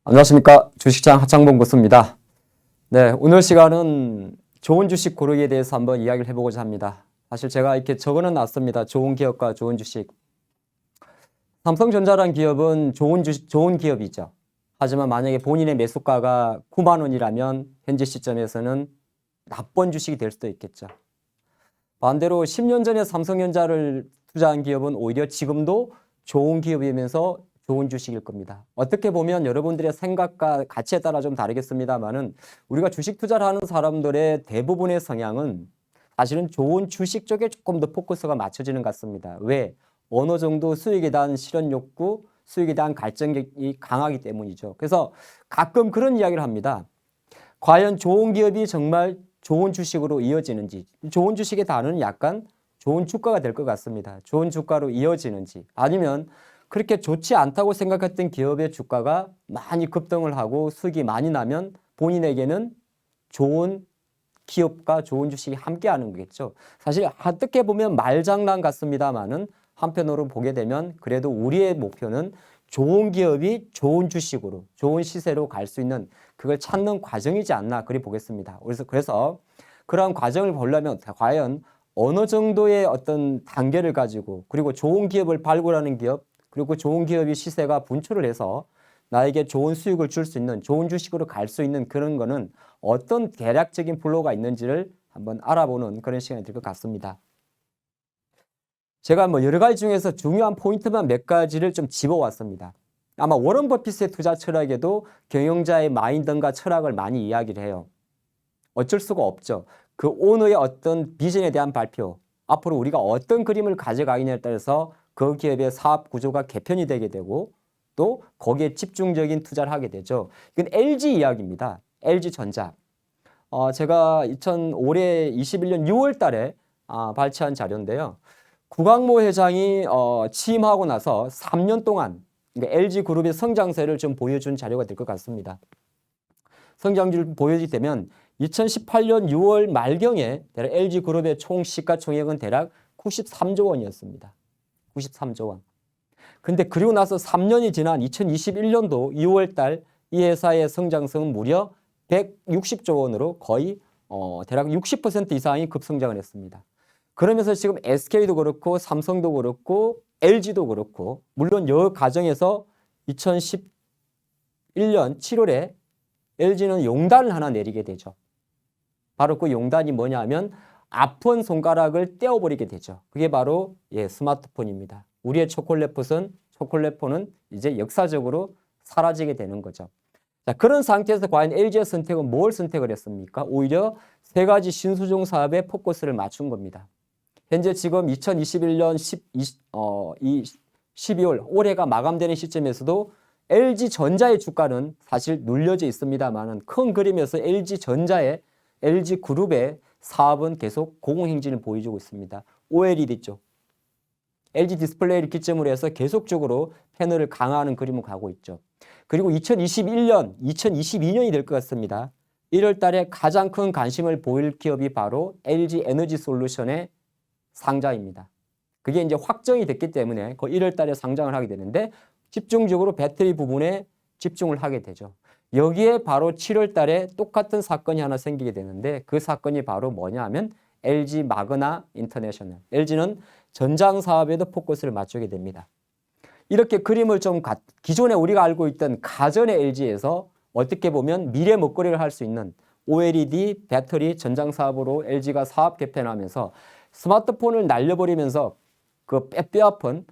안녕하십니까. 주식장 하창봉 교수입니다. 네, 오늘 시간은 좋은 주식 고르기에 대해서 한번 이야기를 해보고자 합니다. 사실 제가 이렇게 적어는 놨습니다. 좋은 기업과 좋은 주식. 삼성전자라는 기업은 좋은 기업이죠. 하지만 만약에 본인의 매수가가 9만 원이라면 현재 시점에서는 나쁜 주식이 될 수도 있겠죠. 반대로 10년 전에 삼성전자를 투자한 기업은 오히려 지금도 좋은 기업이면서 좋은 주식일 겁니다. 어떻게 보면 여러분들의 생각과 가치에 따라 좀 다르겠습니다만은 우리가 주식 투자를 하는 사람들의 대부분의 성향은 사실은 좋은 주식 쪽에 조금 더 포커스가 맞춰지는 것 같습니다. 왜? 어느 정도 수익에 대한 실현 욕구, 수익에 대한 갈증이 강하기 때문이죠. 그래서 가끔 그런 이야기를 합니다. 과연 좋은 기업이 정말 좋은 주식으로 이어지는지, 좋은 주식의 단어는 약간 좋은 주가가 될 것 같습니다. 좋은 주가로 이어지는지, 아니면 그렇게 좋지 않다고 생각했던 기업의 주가가 많이 급등을 하고 수익이 많이 나면 본인에게는 좋은 기업과 좋은 주식이 함께하는 거겠죠. 사실 어떻게 보면 말장난 같습니다만은 한편으로 보게 되면 그래도 우리의 목표는 좋은 기업이 좋은 주식으로, 좋은 시세로 갈 수 있는 그걸 찾는 과정이지 않나 그리 보겠습니다. 그래서 그러한 과정을 보려면 과연 어느 정도의 어떤 단계를 가지고 그리고 좋은 기업을 발굴하는 기업 그리고 좋은 기업이 시세가 분출을 해서 나에게 좋은 수익을 줄 수 있는 좋은 주식으로 갈 수 있는 그런 거는 어떤 대략적인 플로우가 있는지를 한번 알아보는 그런 시간이 될 것 같습니다. 제가 여러 가지 중에서 중요한 포인트만 몇 가지를 좀 집어왔습니다. 아마 워런 버핏의 투자 철학에도 경영자의 마인드과 철학을 많이 이야기를 해요. 어쩔 수가 없죠. 그 오너의 어떤 비전에 대한 발표, 앞으로 우리가 어떤 그림을 가져가느냐에 따라서 그 기업의 사업 구조가 개편이 되게 되고 또 거기에 집중적인 투자를 하게 되죠. 이건 LG 이야기입니다. LG전자. 제가 올해 21년 6월 달에 발췌한 자료인데요. 구광모 회장이 취임하고 나서 3년 동안 그러니까 LG그룹의 성장세를 좀 보여준 자료가 될 것 같습니다. 성장률을 보여지게 되면 2018년 6월 말경에 대략 LG그룹의 총 시가총액은 대략 93조 원이었습니다. 93조 원. 근데 그리고 나서 3년이 지난 2021년도 6월 달 이 회사의 성장성은 무려 160조 원으로 거의 대략 60% 이상이 급성장을 했습니다. 그러면서 지금 SK도 그렇고 삼성도 그렇고 LG도 그렇고 물론 이 과정에서 2011년 7월에 LG는 용단을 하나 내리게 되죠. 바로 그 용단이 뭐냐면 아픈 손가락을 떼어버리게 되죠. 그게 바로 스마트폰입니다. 우리의 초콜릿폰은 이제 역사적으로 사라지게 되는 거죠. 자, 그런 상태에서 과연 LG의 선택은 뭘 선택을 했습니까? 오히려 세 가지 신수종 사업에 포커스를 맞춘 겁니다. 현재 지금 2021년 12월 올해가 마감되는 시점에서도 LG전자의 주가는 사실 눌려져 있습니다만 큰 그림에서 LG그룹의 사업은 계속 공공행진을 보여주고 있습니다. OLED 쪽. LG 디스플레이를 기점으로 해서 계속적으로 패널을 강화하는 그림을 가고 있죠. 그리고 2022년이 될 것 같습니다. 1월 달에 가장 큰 관심을 보일 기업이 바로 LG 에너지 솔루션의 상장입니다. 그게 이제 확정이 됐기 때문에 그 1월 달에 상장을 하게 되는데 집중적으로 배터리 부분에 집중을 하게 되죠. 여기에 바로 7월 달에 똑같은 사건이 하나 생기게 되는데 그 사건이 바로 뭐냐 하면 LG 마그나 인터내셔널. LG는 전장 사업에도 포커스를 맞추게 됩니다. 이렇게 그림을 좀 기존에 우리가 알고 있던 가전의 LG에서 어떻게 보면 미래 먹거리를 할 수 있는 OLED 배터리 전장 사업으로 LG가 사업 개편하면서 스마트폰을 날려버리면서 그 뼈아픈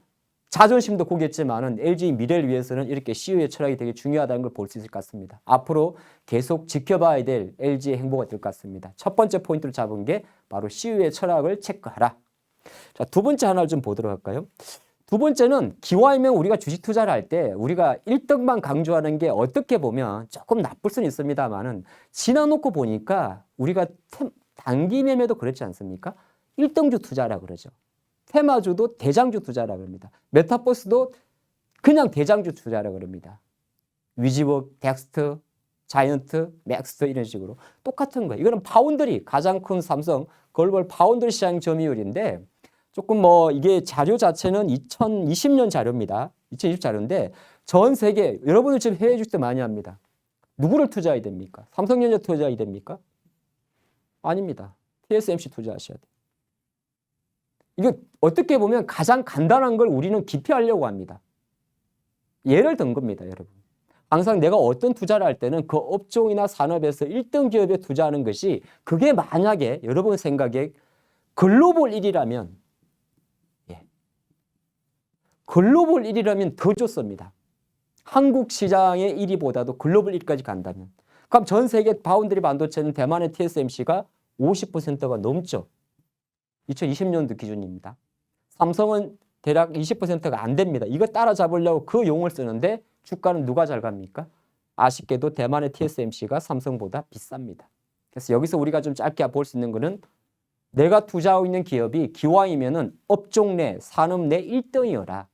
자존심도 고겠지만은 LG 미래를 위해서는 이렇게 CEO의 철학이 되게 중요하다는 걸 볼 수 있을 것 같습니다. 앞으로 계속 지켜봐야 될 LG의 행보가 될 것 같습니다. 첫 번째 포인트를 잡은 게 바로 CEO의 철학을 체크하라. 자, 두 번째 하나를 좀 보도록 할까요? 두 번째는 기왕이면 우리가 주식 투자를 할 때 우리가 1등만 강조하는 게 어떻게 보면 조금 나쁠 수는 있습니다만은 지나놓고 보니까 우리가 단기 매매도 그렇지 않습니까? 1등주 투자라 그러죠. 테마주도 대장주 투자라 그럽니다. 메타버스도 그냥 대장주 투자라 그럽니다. 위지웍, 덱스트, 자이언트, 맥스트 이런 식으로 똑같은 거예요. 이거는 파운드리 가장 큰 삼성 글로벌 파운드리 시장 점유율인데 조금 뭐 이게 자료 자체는 2020년 자료입니다. 2020 자료인데 전 세계 여러분들 지금 해외 주식 많이 합니다. 누구를 투자해야 됩니까? 삼성전자 투자해야 됩니까? 아닙니다. TSMC 투자하셔야 돼요. 이거 어떻게 보면 가장 간단한 걸 우리는 기피하려고 합니다. 예를 든 겁니다, 여러분. 항상 내가 어떤 투자를 할 때는 그 업종이나 산업에서 1등 기업에 투자하는 것이 그게 만약에 여러분 생각에 글로벌 1위라면 글로벌 1위라면 더 좋습니다. 한국 시장의 1위보다도 글로벌 1위까지 간다면. 그럼 전 세계 바운드리 반도체는 대만의 TSMC가 50%가 넘죠. 2020년도 기준입니다. 삼성은 대략 20%가 안 됩니다. 이거 따라잡으려고 그 용을 쓰는데 주가는 누가 잘 갑니까? 아쉽게도 대만의 TSMC가 삼성보다 비쌉니다. 그래서 여기서 우리가 좀 짧게 볼 수 있는 거는 내가 투자하고 있는 기업이 기왕이면은 업종 내, 산업 내 1등이어라.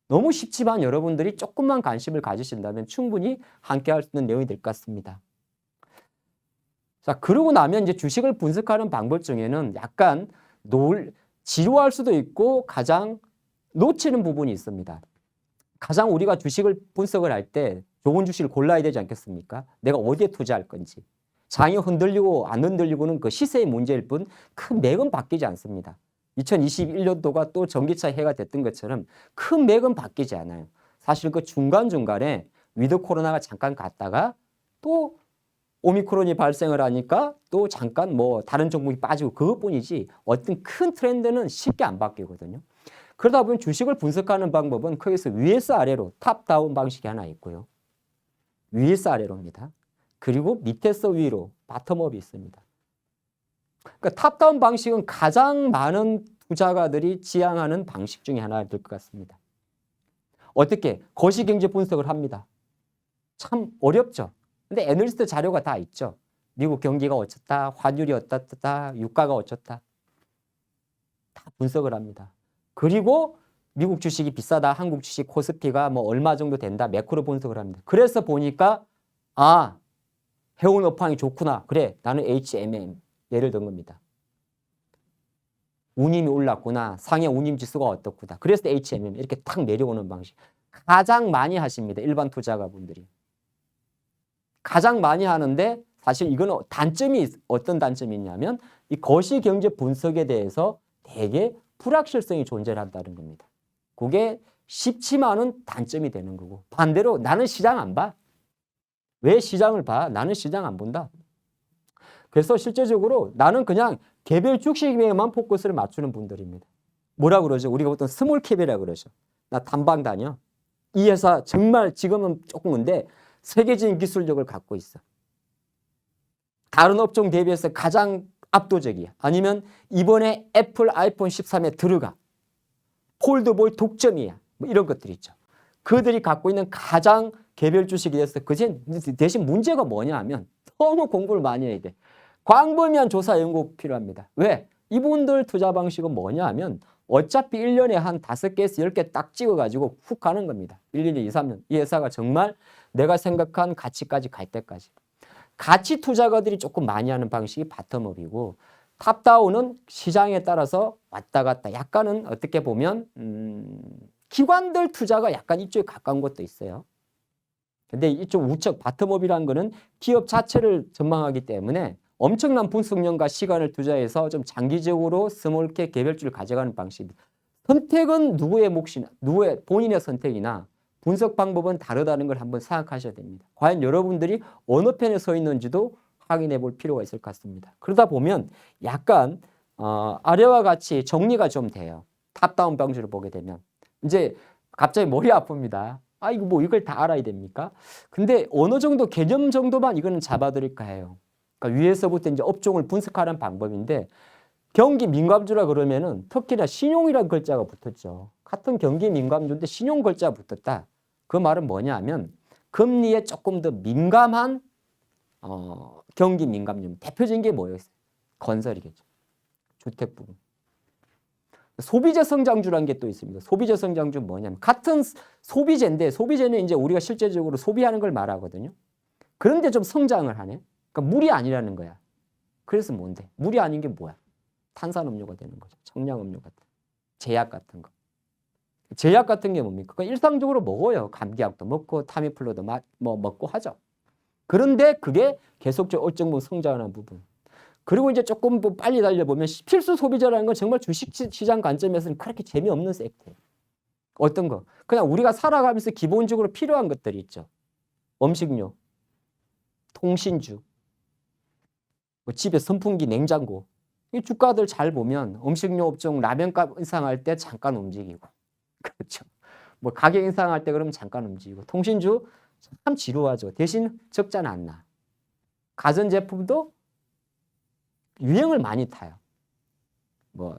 너무 쉽지만 여러분들이 조금만 관심을 가지신다면 충분히 함께 할 수 있는 내용이 될 것 같습니다. 자, 그러고 나면 이제 주식을 분석하는 방법 중에는 약간 지루할 수도 있고 가장 놓치는 부분이 있습니다. 가장 우리가 주식을 분석을 할 때 좋은 주식을 골라야 되지 않겠습니까? 내가 어디에 투자할 건지. 장이 흔들리고 안 흔들리고는 그 시세의 문제일 뿐 큰 맥은 바뀌지 않습니다. 2021년도가 또 전기차 해가 됐던 것처럼 큰 맥은 바뀌지 않아요. 사실 그 중간중간에 위드 코로나가 잠깐 갔다가 또 오미크론이 발생을 하니까 또 잠깐 뭐 다른 종목이 빠지고 그것뿐이지 어떤 큰 트렌드는 쉽게 안 바뀌거든요. 그러다 보면 주식을 분석하는 방법은 거기서 위에서 아래로 탑다운 방식이 하나 있고요. 위에서 아래로입니다. 그리고 밑에서 위로 바텀업이 있습니다. 그러니까 탑다운 방식은 가장 많은 투자가들이 지향하는 방식 중에 하나 될 것 같습니다. 어떻게? 거시경제 분석을 합니다. 참 어렵죠. 근데 애널리스트 자료가 다 있죠. 미국 경기가 어쩌다, 환율이 어떻다, 유가가 어쩌다. 다 분석을 합니다. 그리고 미국 주식이 비싸다, 한국 주식 코스피가 뭐 얼마 정도 된다, 매크로 분석을 합니다. 그래서 보니까 해운 업황이 좋구나. 그래, 나는 HMM 예를 든 겁니다. 운임이 올랐구나. 상해 운임 지수가 어떻구나. 그래서 HMM 이렇게 탁 내려오는 방식. 가장 많이 하십니다. 일반 투자가분들이. 가장 많이 하는데 사실 이거는 어떤 단점이 있냐면 이 거시경제 분석에 대해서 되게 불확실성이 존재한다는 겁니다. 그게 쉽지만은 단점이 되는 거고 반대로 나는 시장 안 봐. 왜 시장을 봐? 나는 시장 안 본다. 그래서 실제적으로 나는 그냥 개별 주식에만 포커스를 맞추는 분들입니다. 뭐라 그러죠? 우리가 보통 스몰캡이라 그러죠. 나 탐방 다녀. 이 회사 정말 지금은 조금 근데 세계적인 기술력을 갖고 있어. 다른 업종 대비해서 가장 압도적이야. 아니면 이번에 애플 아이폰 13에 들어가. 폴드볼 독점이야. 뭐 이런 것들이 있죠. 그들이 갖고 있는 가장 개별 주식이 됐어. 대신 문제가 뭐냐 하면 너무 공부를 많이 해야 돼. 광범위한 조사 연구 필요합니다. 왜? 이분들 투자 방식은 뭐냐 하면 어차피 1년에 한 5개에서 10개 딱 찍어가지고 훅 가는 겁니다. 1, 2년, 2, 3년. 이 회사가 정말 내가 생각한 가치까지 갈 때까지. 가치 투자가들이 조금 많이 하는 방식이 바텀업이고 탑다운은 시장에 따라서 왔다 갔다. 약간은 어떻게 보면 기관들 투자가 약간 이쪽에 가까운 것도 있어요. 근데 이쪽 우측 바텀업이라는 거는 기업 자체를 전망하기 때문에 엄청난 분석력과 시간을 투자해서 좀 장기적으로 스몰캡 개별주를 가져가는 방식입니다. 선택은 누구의 몫이나 누구의 본인의 선택이나 분석 방법은 다르다는 걸 한번 생각하셔야 됩니다. 과연 여러분들이 어느 편에 서 있는지도 확인해 볼 필요가 있을 것 같습니다. 그러다 보면 약간 아래와 같이 정리가 좀 돼요. 탑다운 방식으로 보게 되면 이제 갑자기 머리 아픕니다. 이거 뭐 이걸 다 알아야 됩니까? 근데 어느 정도 개념 정도만 이거는 잡아드릴까 해요. 그러니까 위에서부터 이제 업종을 분석하는 방법인데 경기 민감주라 그러면은 특히나 신용이라는 글자가 붙었죠. 같은 경기 민감주인데 신용 글자가 붙었다. 그 말은 뭐냐 하면 금리에 조금 더 민감한 경기 민감주. 대표적인 게 뭐였어요? 건설이겠죠. 주택 부분. 소비재 성장주라는 게 또 있습니다. 소비재 성장주는 뭐냐면 같은 소비재인데 소비재는 이제 우리가 실제적으로 소비하는 걸 말하거든요. 그런데 좀 성장을 하네. 그러니까 물이 아니라는 거야. 그래서 뭔데? 물이 아닌 게 뭐야? 탄산음료가 되는 거죠. 청량음료 같은. 제약 같은 거. 제약 같은 게 뭡니까? 일상적으로 먹어요. 감기약도 먹고 타미플루도 먹고 하죠. 그런데 그게 계속적으로 일정 부분 성장하는 부분. 그리고 이제 조금 빨리 달려보면 필수 소비자라는 건 정말 주식시장 관점에서는 그렇게 재미없는 섹터예요. 어떤 거? 그냥 우리가 살아가면서 기본적으로 필요한 것들이 있죠. 음식료, 통신주, 집에 선풍기, 냉장고. 이 주가들 잘 보면 음식료 업종 라면값 인상할 때 잠깐 움직이고, 그렇죠. 뭐 가격 인상할 때 그러면 잠깐 움직이고, 통신주 참 지루하죠. 대신 적자는 안 나. 가전제품도 유행을 많이 타요. 뭐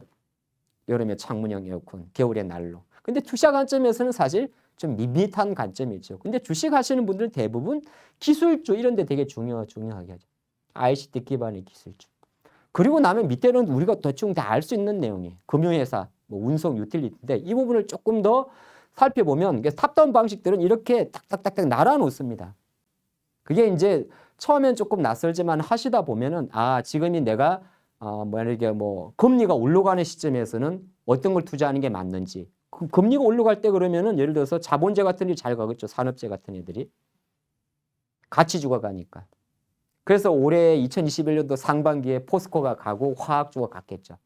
여름에 창문형 에어컨, 겨울에 난로. 근데 투자 관점에서는 사실 좀 밋밋한 관점이죠. 근데 주식 하시는 분들은 대부분 기술주 이런 데 되게 중요하게 하죠. ICT 기반의 기술주. 그리고 나면 밑에는 우리가 대충 다 알 수 있는 내용이에요. 금융회사, 뭐 운송, 유틸리티인데 이 부분을 조금 더 살펴보면 탑다운 방식들은 이렇게 딱딱딱딱 나눠놓습니다. 그게 이제 처음엔 조금 낯설지만 하시다 보면은 지금이 내가 만약에 금리가 올라가는 시점에서는 어떤 걸 투자하는 게 맞는지. 금리가 올라갈 때 그러면은 예를 들어서 자본재 같은 애들이 잘 가겠죠. 산업재 같은 애들이. 가치주가 가니까. 그래서 올해 2021년도 상반기에 포스코가 가고 화학주가 갔겠죠.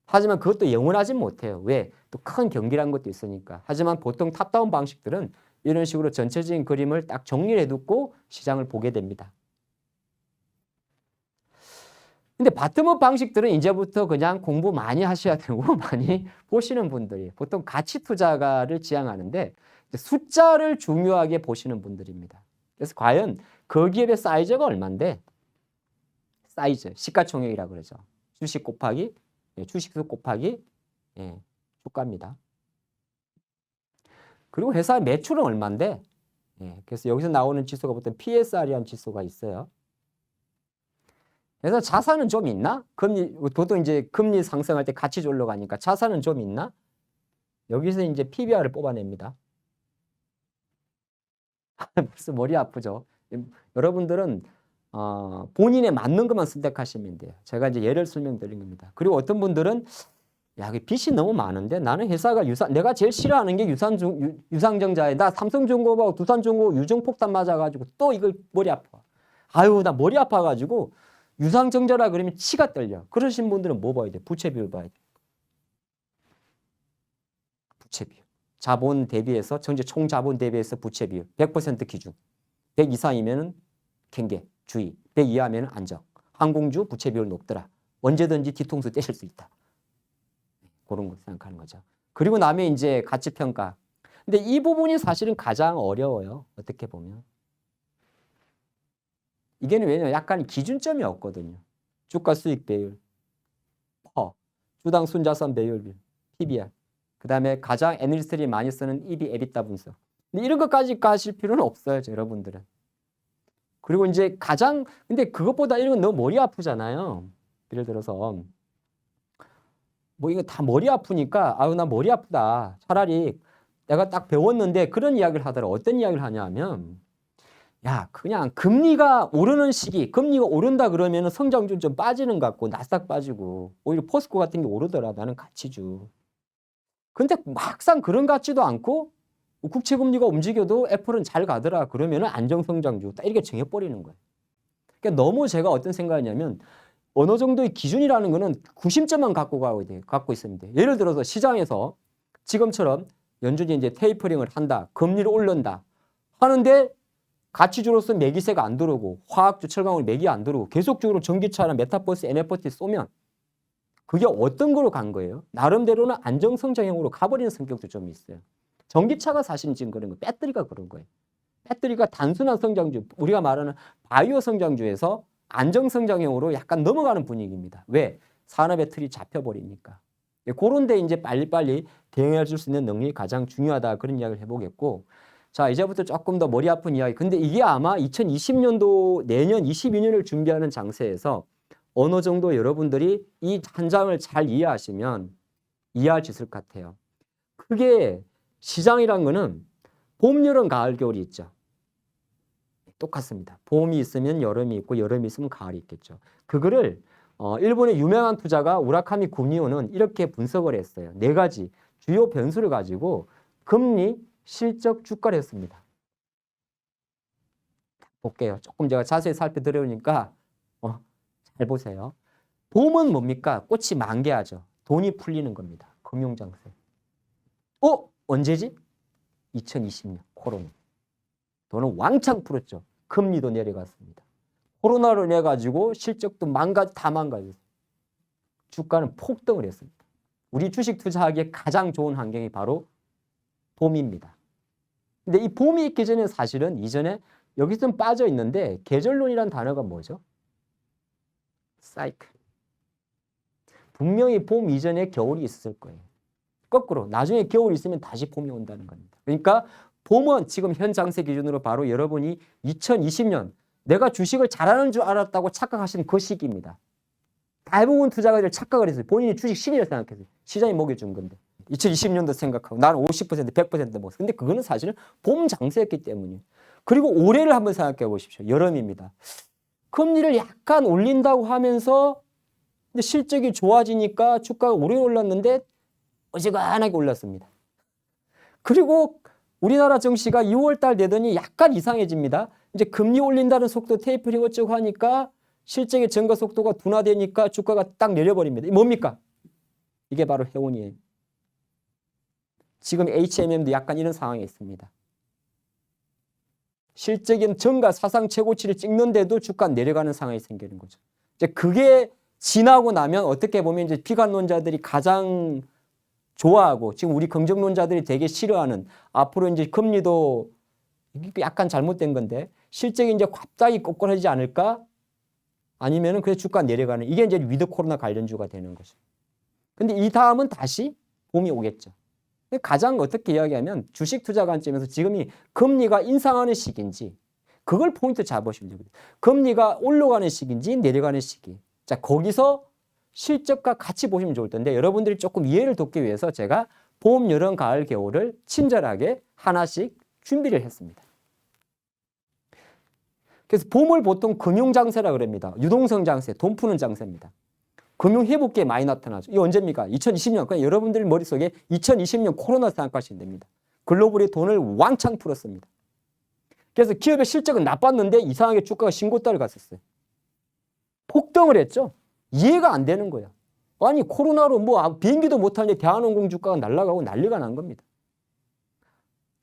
하지만 그것도 영원하진 못해요. 왜? 또 큰 경기란 것도 있으니까. 하지만 보통 탑다운 방식들은 이런 식으로 전체적인 그림을 딱 정리를 해두고 시장을 보게 됩니다. 근데 바텀업 방식들은 이제부터 그냥 공부 많이 하셔야 되고 많이 보시는 분들이 보통 가치 투자가를 지향하는데 숫자를 중요하게 보시는 분들입니다. 그래서 과연 그 기업의 사이즈가 얼마인데 사이즈, 시가총액이라고 그러죠. 주식 곱하기 주식수 곱하기 주가입니다. 그리고 회사의 매출은 얼마인데 그래서 여기서 나오는 지수가 보통 PSR이라는 지수가 있어요. 그래서 자산은 좀 있나? 보통 이제 금리 상승할 때 같이 올라가니까 자산은 좀 있나? 여기서 이제 PBR을 뽑아냅니다. 벌써 머리 아프죠? 여러분들은 본인에 맞는 것만 선택하시면 돼요. 제가 이제 예를 설명드린 겁니다. 그리고 어떤 분들은 빚이 너무 많은데 나는 회사가 내가 제일 싫어하는 게 유상증자에 나 삼성중공업하고 두산중공업 유정폭탄 맞아가지고 또 이거 머리 아파. 나 머리 아파가지고 유상증자라 그러면 치가 떨려. 그러신 분들은 뭐 봐야 돼? 부채 비율 봐야 돼. 부채 비율. 자본 대비해서 전체 총 자본 대비해서 부채 비율 100% 기준. 100 이상이면은 경계, 주의. 100 이하면은 안정. 항공주 부채 비율 높더라. 언제든지 뒤통수 떼실 수 있다. 그런 거 생각하는 거죠. 그리고 나면 이제 가치 평가. 근데 이 부분이 사실은 가장 어려워요. 어떻게 보면. 이게는 왜냐면 약간 기준점이 없거든요. 주가 수익 배율, 주당 순자산 배율, PBR. 그 다음에 가장 애널리스트들이 많이 쓰는 EV, EBITDA 분석. 근데 이런 것까지 가실 필요는 없어요, 여러분들은. 그리고 이제 근데 그것보다 이런 건 너무 머리 아프잖아요. 예를 들어서, 이거 다 머리 아프니까, 나 머리 아프다. 차라리 내가 딱 배웠는데 그런 이야기를 하더라고. 어떤 이야기를 하냐 하면, 그냥 금리가 오르는 시기, 금리가 오른다 그러면 성장률 좀 빠지는 것 같고, 나스닥 빠지고, 오히려 포스코 같은 게 오르더라. 나는 가치주. 근데 막상 그런 같지도 않고, 국채금리가 움직여도 애플은 잘 가더라. 그러면 안정성장주. 딱 이렇게 정해버리는 거예요. 그러니까 너무 제가 어떤 생각이냐면, 어느 정도의 기준이라는 거는 구심점만 갖고 있으면 돼요. 예를 들어서 시장에서 지금처럼 연준이 이제 테이퍼링을 한다. 금리를 올린다. 하는데, 가치주로서 매기세가 안 들어오고 화학주, 철강으로 매기 안 들어오고 계속적으로 전기차나 메타버스, NFT 쏘면 그게 어떤 거로 간 거예요? 나름대로는 안정성장형으로 가버리는 성격도 좀 있어요. 전기차가 사실은 지금 그런 거예요. 배터리가 그런 거예요. 배터리가 단순한 성장주, 우리가 말하는 바이오 성장주에서 안정성장형으로 약간 넘어가는 분위기입니다. 왜? 산업의 틀이 잡혀버리니까. 그런 데 이제 빨리빨리 대응해 줄 수 있는 능력이 가장 중요하다. 그런 이야기를 해보겠고, 자, 이제부터 조금 더 머리 아픈 이야기. 근데 이게 아마 2020년도 내년 22년을 준비하는 장세에서 어느 정도 여러분들이 이 한 장을 잘 이해하시면 이해할 수 있을 것 같아요. 그게 시장이란 거는 봄, 여름, 가을, 겨울이 있죠. 똑같습니다. 봄이 있으면 여름이 있고 여름이 있으면 가을이 있겠죠. 그거를 일본의 유명한 투자가 우라카미 구니오는 이렇게 분석을 했어요. 네 가지 주요 변수를 가지고 금리, 실적, 주가를 했습니다. 볼게요. 조금 제가 자세히 살펴드리니까 잘 보세요. 봄은 뭡니까? 꽃이 만개하죠. 돈이 풀리는 겁니다. 금융장세. 언제지? 2020년 코로나. 돈은 왕창 풀었죠. 금리도 내려갔습니다. 코로나로 인해 가지고 실적도 다 망가졌어요. 주가는 폭등을 했습니다. 우리 주식 투자하기에 가장 좋은 환경이 바로 봄입니다. 근데 이 봄이 있기 전에 사실은 이전에 여기 좀 빠져 있는데 계절론이라는 단어가 뭐죠? 사이클. 분명히 봄 이전에 겨울이 있을 거예요. 거꾸로 나중에 겨울이 있으면 다시 봄이 온다는 겁니다. 그러니까 봄은 지금 현 장세 기준으로 바로 여러분이 2020년 내가 주식을 잘하는 줄 알았다고 착각하시는 그 시기입니다. 대부분 투자가들 착각을 했어요. 본인이 주식 신이라고 생각했어요. 시장이 먹여준 건데. 2020년도 생각하고 나는 50%, 100% 먹었어. 근데 그거는 사실은 봄 장세였기 때문이에요. 그리고 올해를 한번 생각해 보십시오. 여름입니다. 금리를 약간 올린다고 하면서 근데 실적이 좋아지니까 주가가 오래 올랐는데 어지간하게 올랐습니다. 그리고 우리나라 증시가 6월 달 되더니 약간 이상해집니다. 이제 금리 올린다는 속도 테이퍼링 어쩌고 하니까 실적의 증가 속도가 둔화되니까 주가가 딱 내려버립니다. 뭡니까? 이게 바로 해운이에요. 지금 HMM도 약간 이런 상황에 있습니다. 실적인 증가 사상 최고치를 찍는데도 주가 내려가는 상황이 생기는 거죠. 이제 그게 지나고 나면 어떻게 보면 이제 비관론자들이 가장 좋아하고 지금 우리 긍정론자들이 되게 싫어하는 앞으로 이제 금리도 약간 잘못된 건데 실적이 이제 갑자기 꼬꾸라지지 않을까? 아니면은 그래서 주가 내려가는 이게 이제 위드 코로나 관련주가 되는 거죠. 근데 이 다음은 다시 봄이 오겠죠. 가장 어떻게 이야기하면 주식 투자 관점에서 지금이 금리가 인상하는 시기인지 그걸 포인트 잡으시면 되거든요. 금리가 올라가는 시기인지 내려가는 시기. 자, 거기서 실적과 같이 보시면 좋을 텐데 여러분들이 조금 이해를 돕기 위해서 제가 봄, 여름, 가을, 겨울을 친절하게 하나씩 준비를 했습니다. 그래서 봄을 보통 금융장세라 그럽니다. 유동성 장세, 돈 푸는 장세입니다. 금융회복기에 많이 나타나죠. 이게 언제입니까? 2020년. 그냥 여러분들 머릿속에 2020년 코로나 생각하시면 됩니다. 글로벌이 돈을 왕창 풀었습니다. 그래서 기업의 실적은 나빴는데 이상하게 주가가 신고가를 갔었어요. 폭등을 했죠. 이해가 안 되는 거야. 아니 코로나로 뭐 비행기도 못하는데 대한항공 주가가 날아가고 난리가 난 겁니다.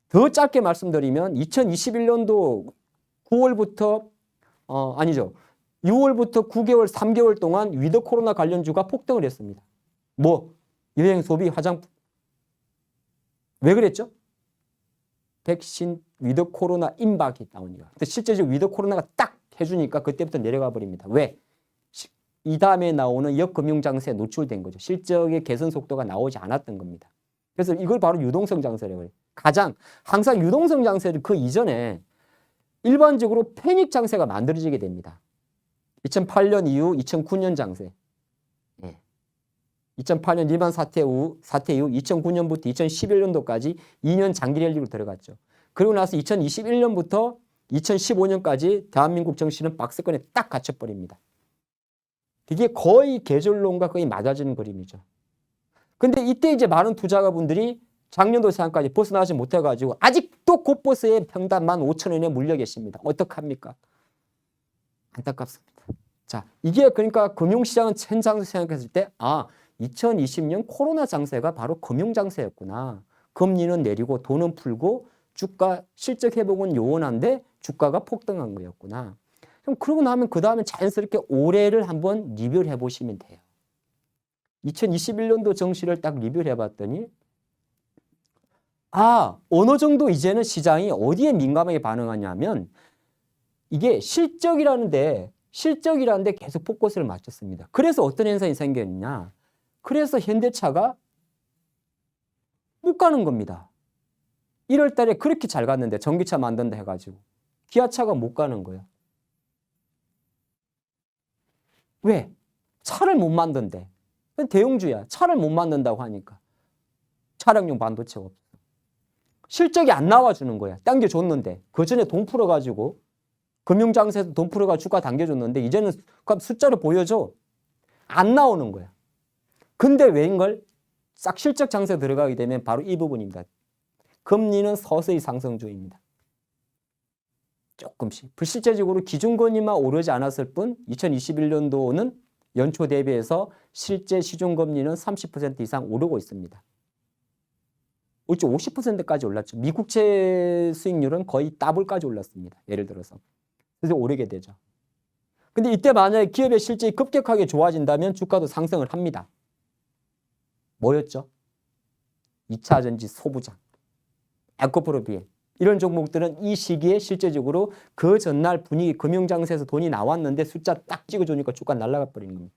더 짧게 말씀드리면 2021년도 9월부터 6월부터 9개월, 3개월 동안 위드 코로나 관련주가 폭등을 했습니다. 뭐 여행, 소비, 화장품. 왜 그랬죠? 백신 위드 코로나 임박이 나오니까. 근데 실제적으로 위드 코로나가 딱 해주니까 그때부터 내려가 버립니다. 왜? 이 다음에 나오는 역금융장세에 노출된 거죠. 실적의 개선 속도가 나오지 않았던 겁니다. 그래서 이걸 바로 유동성 장세라고 해요. 항상 유동성 장세를 그 이전에 일반적으로 패닉 장세가 만들어지게 됩니다. 2008년 이후 2009년 장세. 2008년 리만 사태 이후 2009년부터 2011년도까지 2년 장기 랠리로 들어갔죠. 그리고 나서 2021년부터 2015년까지 대한민국 정시는 박스권에 딱 갇혀버립니다. 이게 거의 계절론과 거의 맞아지는 그림이죠. 근데 이때 이제 많은 투자가분들이 작년도 상한까지 벗어나지 못해가지고 아직도 곧버스에 평단 15,000원에 물려 계십니다. 어떡합니까? 안타깝습니다. 자, 이게 그러니까 금융시장은 천장세 생각했을 때 2020년 코로나 장세가 바로 금융장세였구나. 금리는 내리고 돈은 풀고 주가 실적 회복은 요원한데 주가가 폭등한 거였구나. 그럼 그러고 나면 그 다음에 자연스럽게 올해를 한번 리뷰를 해보시면 돼요. 2021년도 정시를 딱 리뷰를 해봤더니 어느 정도 이제는 시장이 어디에 민감하게 반응하냐면 이게 실적이라는데 계속 포커스를 맞췄습니다. 그래서 어떤 현상이 생겼냐. 그래서 현대차가 못 가는 겁니다. 1월 달에 그렇게 잘 갔는데 전기차 만든다 해가지고 기아차가 못 가는 거예요. 왜? 차를 못 만든대. 대형주야. 차를 못 만든다고 하니까. 차량용 반도체가 없어. 실적이 안 나와주는 거야. 당겨줬는데. 그 전에 돈 풀어가지고 금융장세에서 돈 풀어가지고 주가 당겨줬는데 이제는 숫자를 보여줘. 안 나오는 거야. 근데 왜인걸? 싹 실적 장세 들어가게 되면 바로 이 부분입니다. 금리는 서서히 상승 중입니다. 조금씩. 불실제적으로 기준금리만 오르지 않았을 뿐 2021년도는 연초 대비해서 실제 시중금리는 30% 이상 오르고 있습니다. 50%까지 올랐죠. 미국채 수익률은 거의 더블까지 올랐습니다. 예를 들어서. 그래서 오르게 되죠. 근데 이때 만약에 기업의 실적이 급격하게 좋아진다면 주가도 상승을 합니다. 뭐였죠? 2차전지 소부장, 에코프로 BM 이런 종목들은 이 시기에 실제적으로 그 전날 분위기 금융장세에서 돈이 나왔는데 숫자 딱 찍어주니까 주가 날아가 버리는 겁니다.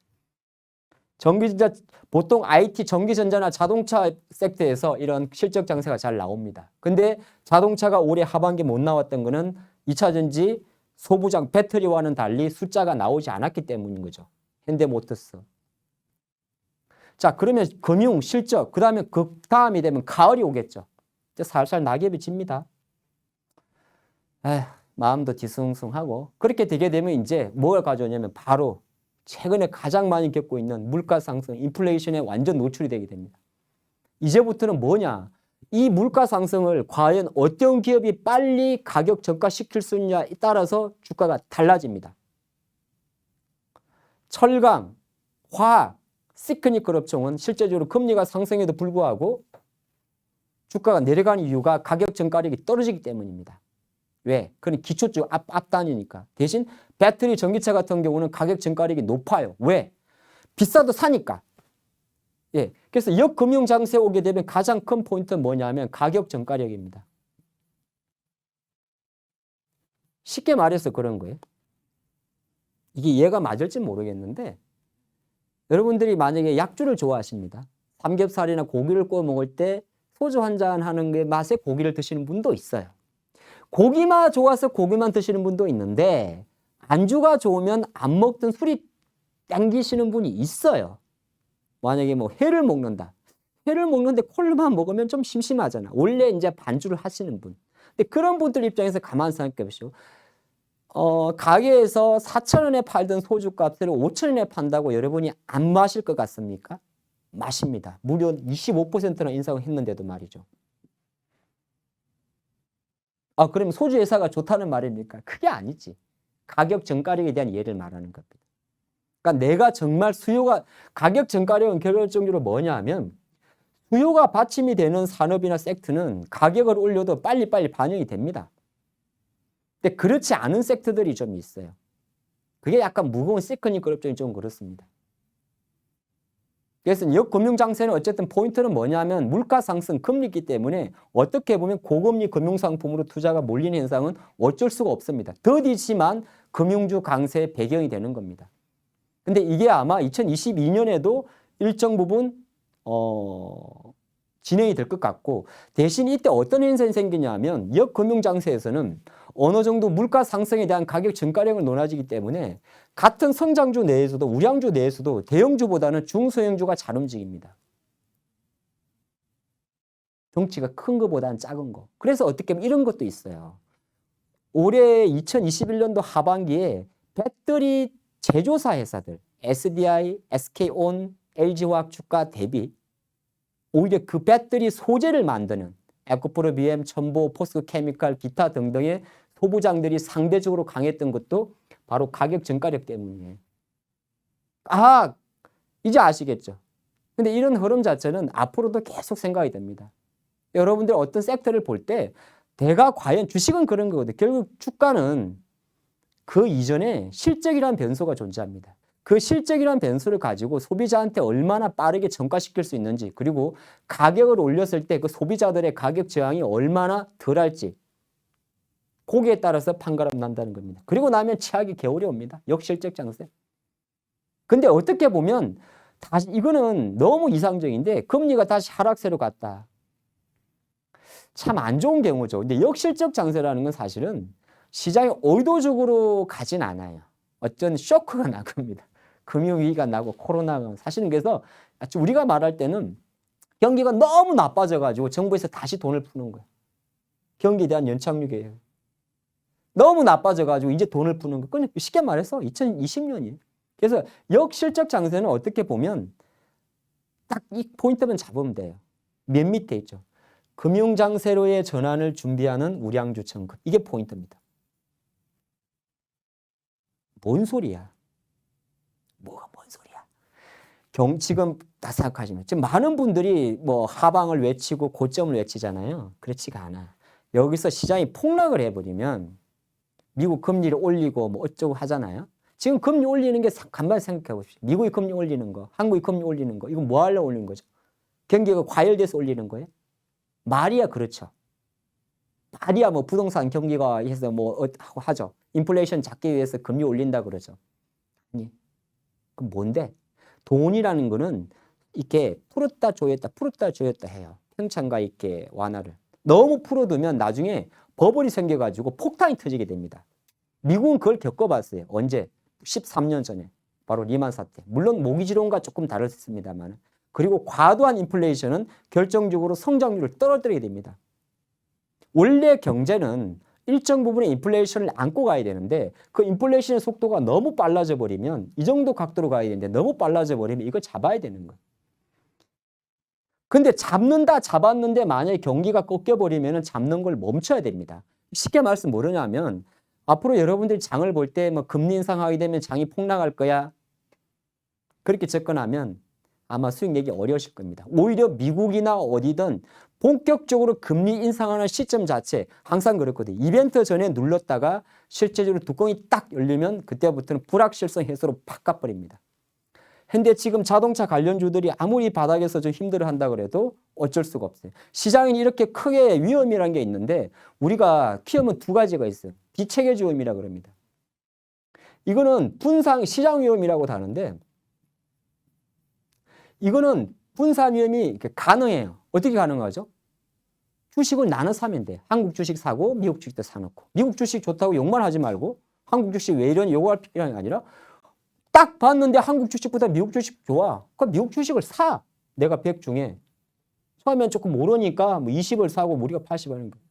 전기전자 보통 IT 전기전자나 자동차 섹터에서 이런 실적 장세가 잘 나옵니다. 근데 자동차가 올해 하반기에 못 나왔던 거는 2차전지 소부장 배터리와는 달리 숫자가 나오지 않았기 때문인 거죠. 현대모터스. 자, 그러면 금융 실적 그다음에 그 다음이 되면 가을이 오겠죠. 이제 살살 낙엽이 집니다. 에휴, 마음도 뒤숭숭하고 그렇게 되게 되면 이제 뭘 가져오냐면 바로 최근에 가장 많이 겪고 있는 물가 상승, 인플레이션에 완전 노출이 되게 됩니다. 이제부터는 뭐냐? 이 물가 상승을 과연 어떤 기업이 빨리 가격 전가시킬 수 있냐에 따라서 주가가 달라집니다. 철강, 화학, 시크니컬 업종은 실제적으로 금리가 상승에도 불구하고 주가가 내려가는 이유가 가격 전가력이 떨어지기 때문입니다. 왜? 그건 기초주 앞단이니까. 대신 배터리 전기차 같은 경우는 가격 전가력이 높아요. 왜? 비싸도 사니까. 예. 그래서 역금융 장세에 오게 되면 가장 큰 포인트는 뭐냐면 가격 전가력입니다. 쉽게 말해서 그런 거예요. 이게 이해가 맞을지 모르겠는데 여러분들이 만약에 약주를 좋아하십니다. 삼겹살이나 고기를 구워 먹을 때 소주 한 잔 하는 게 맛에 고기를 드시는 분도 있어요. 고기만 좋아서 고기만 드시는 분도 있는데 안주가 좋으면 안 먹던 술이 땡기시는 분이 있어요. 만약에 뭐 회를 먹는다. 회를 먹는데 콜라만 먹으면 좀 심심하잖아. 원래 이제 반주를 하시는 분. 근데 그런 분들 입장에서 가만 생각해 보시오. 가게에서 4,000원에 팔던 소주값을 5,000원에 판다고 여러분이 안 마실 것 같습니까? 마십니다. 무려 25%나 인상을 했는데도 말이죠. 그럼 소주 회사가 좋다는 말입니까? 그게 아니지. 가격 전가력에 대한 예를 말하는 겁니다. 그러니까 내가 정말 가격 전가력은 결론적으로 뭐냐 하면 수요가 받침이 되는 산업이나 섹터는 가격을 올려도 빨리빨리 반영이 됩니다. 근데 그렇지 않은 섹터들이 좀 있어요. 그게 약간 무거운 시크니컬 업종이 좀 그렇습니다. 그래서 역금융장세는 어쨌든 포인트는 뭐냐면 물가 상승, 금리이기 때문에 어떻게 보면 고금리 금융상품으로 투자가 몰리는 현상은 어쩔 수가 없습니다. 더디지만 금융주 강세의 배경이 되는 겁니다. 근데 이게 아마 2022년에도 일정 부분 진행이 될 것 같고 대신 이때 어떤 현상이 생기냐면 역금융장세에서는 어느 정도 물가 상승에 대한 가격 전가력을 논하지기 때문에 같은 성장주 내에서도 우량주 내에서도 대형주보다는 중소형주가 잘 움직입니다. 덩치가 큰 것보다는 작은 거. 그래서 어떻게 보면 이런 것도 있어요. 올해 2021년도 하반기에 배터리 제조사 회사들 SDI, SK온, LG화학 주가 대비 오히려 그 배터리 소재를 만드는 에코프로 BM, 첨보, 포스코케미칼, 기타 등등의 소부장들이 상대적으로 강했던 것도 바로 가격 전가력 때문이에요. 이제 아시겠죠? 근데 이런 흐름 자체는 앞으로도 계속 생각이 됩니다. 여러분들 어떤 섹터를 볼 때 내가 과연 주식은 그런 거거든요. 결국 주가는 그 이전에 실적이라는 변수가 존재합니다. 그 실적이라는 변수를 가지고 소비자한테 얼마나 빠르게 전가시킬 수 있는지 그리고 가격을 올렸을 때 그 소비자들의 가격 저항이 얼마나 덜할지 거기에 따라서 판가름 난다는 겁니다. 그리고 나면 최악의 겨울이 옵니다. 역실적 장세. 근데 어떻게 보면 다시 이거는 너무 이상적인데 금리가 다시 하락세로 갔다. 참 안 좋은 경우죠. 근데 역실적 장세라는 건 사실은 시장이 의도적으로 가진 않아요. 어쩐 쇼크가 난 겁니다. 금융위기가 나고 코로나가 사실은 그래서 우리가 말할 때는 경기가 너무 나빠져가지고 정부에서 다시 돈을 푸는 거예요. 경기에 대한 연착륙이에요. 너무 나빠져가지고 이제 돈을 푸는 거. 그건 쉽게 말해서 2020년이에요. 그래서 역실적 장세는 어떻게 보면 딱 이 포인트만 잡으면 돼요. 맨 밑에 있죠. 금융장세로의 전환을 준비하는 우량주천급. 이게 포인트입니다. 뭔 소리야? 뭐가 뭔 소리야? 지금 다 생각하시면 지금 많은 분들이 뭐 하방을 외치고 고점을 외치잖아요. 그렇지가 않아. 여기서 시장이 폭락을 해버리면 미국 금리를 올리고 뭐 어쩌고 하잖아요. 지금 금리 올리는 게 간만에 생각해 보십시오. 미국이 금리 올리는 거, 한국이 금리 올리는 거, 이거 뭐 하려고 올리는 거죠? 경기가 과열돼서 올리는 거예요? 말이야 그렇죠. 말이야 뭐 부동산 경기가 해서 뭐 하고 하죠. 인플레이션 잡기 위해서 금리 올린다 그러죠. 아니, 그럼 뭔데? 돈이라는 거는 이렇게 풀었다 조였다 해요. 평창과 있게 완화를. 너무 풀어두면 나중에 버블이 생겨가지고 폭탄이 터지게 됩니다. 미국은 그걸 겪어봤어요. 언제? 13년 전에. 바로 리만 사태. 물론 모기지론과 조금 다를 수 있습니다만. 그리고 과도한 인플레이션은 결정적으로 성장률을 떨어뜨리게 됩니다. 원래 경제는 일정 부분의 인플레이션을 안고 가야 되는데 그 인플레이션의 속도가 너무 빨라져 버리면 이 정도 각도로 가야 되는데 너무 빨라져 버리면 이거 잡아야 되는 거예요. 근데 잡았는데 만약에 경기가 꺾여버리면 잡는 걸 멈춰야 됩니다. 쉽게 말씀 뭐냐면 앞으로 여러분들이 장을 볼 때 뭐 금리 인상하게 되면 장이 폭락할 거야. 그렇게 접근하면 아마 수익 내기 어려우실 겁니다. 오히려 미국이나 어디든 본격적으로 금리 인상하는 시점 자체 항상 그렇거든요. 이벤트 전에 눌렀다가 실제적으로 뚜껑이 딱 열리면 그때부터는 불확실성 해소로 팍 가버립니다. 근데 지금 자동차 관련주들이 아무리 바닥에서 좀 힘들어한다 그래도 어쩔 수가 없어요. 시장은 이렇게 크게 위험이라는 게 있는데 우리가 키우면 두 가지가 있어요. 비체계주 위험이라고 그럽니다. 이거는 분산 시장 위험이라고도 하는데 이거는 분산 위험이 가능해요. 어떻게 가능하죠? 주식을 나눠 사면 돼. 한국 주식 사고 미국 주식도 사놓고. 미국 주식 좋다고 욕만 하지 말고 한국 주식 왜 이러니 욕할 필요가 아니라 딱 봤는데 한국 주식보다 미국 주식 좋아. 그럼 미국 주식을 사. 내가 100 중에. 처음엔 조금 모르니까 뭐 20을 사고 우리가 80 하는 거예요.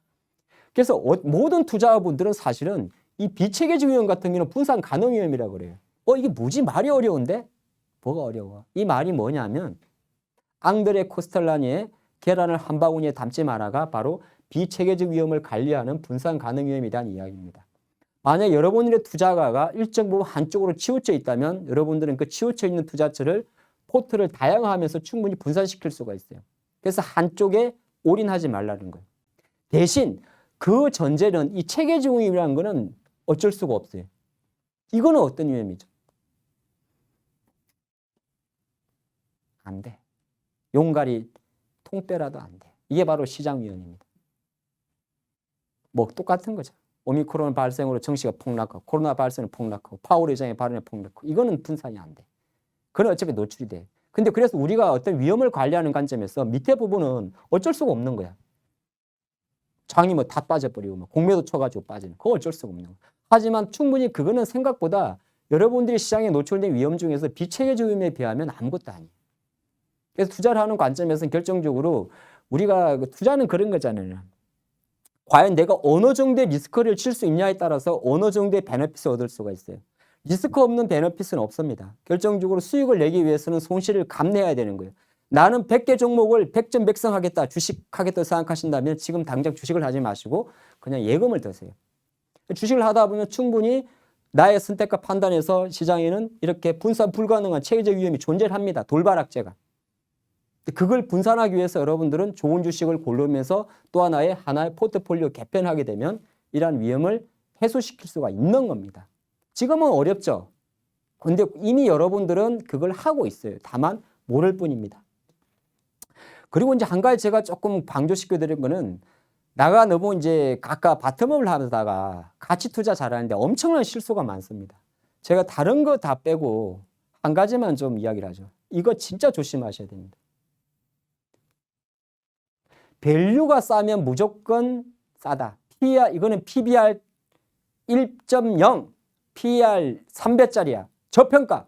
그래서 모든 투자분들은 사실은 이 비체계주 위험 같은 경우는 분산 가능 위험이라고 그래요. 이게 뭐지? 말이 어려운데? 뭐가 어려워? 이 말이 뭐냐면 앙드레 코스텔라니의 계란을 한 바구니에 담지 마라가 바로 비체계적 위험을 관리하는 분산 가능 위험에 대한 이야기입니다. 만약 여러분들의 투자가가 일정 부분 한쪽으로 치우쳐 있다면 여러분들은 그 치우쳐 있는 투자처를 포트를 다양화하면서 충분히 분산시킬 수가 있어요. 그래서 한쪽에 올인하지 말라는 거예요. 대신 그 전제는 이 체계적 위험이라는 거는 어쩔 수가 없어요. 이거는 어떤 위험이죠? 안 돼. 용가리 통빼라도 안 돼. 이게 바로 시장 위험입니다. 뭐 똑같은 거죠. 오미크론 발생으로 증시가 폭락하고 코로나 발생으로 폭락하고 파월 의장의 발언에 폭락하고 이거는 분산이 안 돼. 그건 어차피 노출이 돼. 근데 그래서 우리가 어떤 위험을 관리하는 관점에서 밑에 부분은 어쩔 수가 없는 거야. 장이 뭐 다 빠져버리고 뭐 공매도 쳐가지고 빠지는 그거 어쩔 수가 없는 거야. 하지만 충분히 그거는 생각보다 여러분들이 시장에 노출된 위험 중에서 비체계적 위험에 비하면 아무것도 아니에요. 그래서 투자를 하는 관점에서는 결정적으로 우리가 투자는 그런 거잖아요. 과연 내가 어느 정도의 리스크를 칠 수 있냐에 따라서 어느 정도의 베네핏을 얻을 수가 있어요. 리스크 없는 베네핏은 없습니다. 결정적으로 수익을 내기 위해서는 손실을 감내해야 되는 거예요. 나는 100개 종목을 100점 백성하겠다, 주식하겠다 생각하신다면 지금 당장 주식을 하지 마시고 그냥 예금을 드세요. 주식을 하다 보면 충분히 나의 선택과 판단에서 시장에는 이렇게 분산 불가능한 체계적 위험이 존재합니다. 돌발악재가. 그걸 분산하기 위해서 여러분들은 좋은 주식을 고르면서 또 하나의 포트폴리오 개편하게 되면 이러한 위험을 해소시킬 수가 있는 겁니다. 지금은 어렵죠. 근데 이미 여러분들은 그걸 하고 있어요. 다만 모를 뿐입니다. 그리고 이제 한 가지 제가 조금 강조시켜 드린 거는 나가 너무 이제 아까 바텀업을 하다가 가치 투자 잘하는데 엄청난 실수가 많습니다. 제가 다른 거 다 빼고 한 가지만 좀 이야기를 하죠. 이거 진짜 조심하셔야 됩니다. 밸류가 싸면 무조건 싸다. PER, 이거는 PBR 1.0, PER 3배짜리야. 저평가.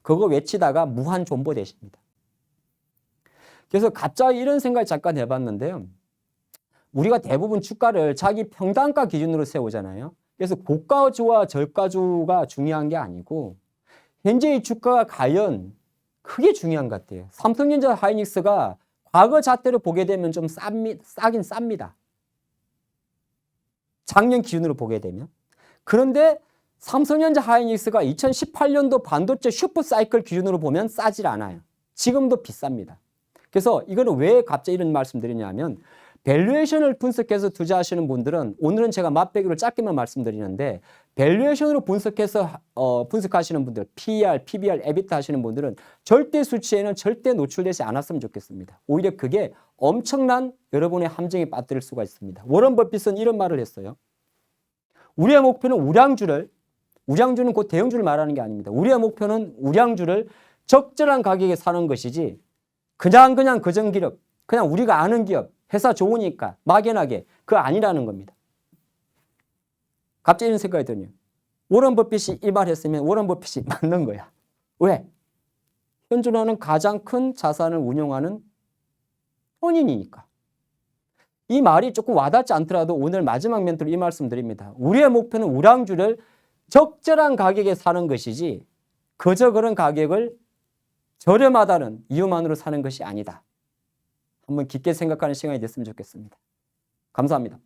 그거 외치다가 무한 존버 되십니다. 그래서 갑자기 이런 생각을 잠깐 해봤는데요. 우리가 대부분 주가를 자기 평단가 기준으로 세우잖아요. 그래서 고가주와 저가주가 중요한 게 아니고 현재의 주가가 과연 그게 중요한 것 같아요. 삼성전자 하이닉스가 과거 잣대로 보게 되면 좀 싸긴 쌉니다. 작년 기준으로 보게 되면. 그런데 삼성전자 하이닉스가 2018년도 반도체 슈퍼사이클 기준으로 보면 싸질 않아요. 지금도 비쌉니다. 그래서 이거는 왜 갑자기 이런 말씀 드리냐면 밸류에이션을 분석해서 투자하시는 분들은 오늘은 제가 맛배기로 짧게만 말씀드리는데 밸류에이션으로 분석해서 분석하시는 분들 PER, PBR, EBITDA 하시는 분들은 절대 수치에는 절대 노출되지 않았으면 좋겠습니다. 오히려 그게 엄청난 여러분의 함정에 빠뜨릴 수가 있습니다. 워런 버핏은 이런 말을 했어요. 우리의 목표는 우량주는 곧 대형주를 말하는 게 아닙니다. 우리의 목표는 우량주를 적절한 가격에 사는 것이지 그냥 거정기업, 그냥 우리가 아는 기업, 회사 좋으니까 막연하게 그거 아니라는 겁니다. 갑자기 이런 생각이 드네요. 워런 버핏이 이 말 했으면 워런 버핏이 맞는 거야. 왜? 현존하는 가장 큰 자산을 운용하는 본인이니까. 이 말이 조금 와닿지 않더라도 오늘 마지막 멘트로 이 말씀 드립니다. 우리의 목표는 우량주를 적절한 가격에 사는 것이지 그저 그런 가격을 저렴하다는 이유만으로 사는 것이 아니다. 한번 깊게 생각하는 시간이 됐으면 좋겠습니다. 감사합니다.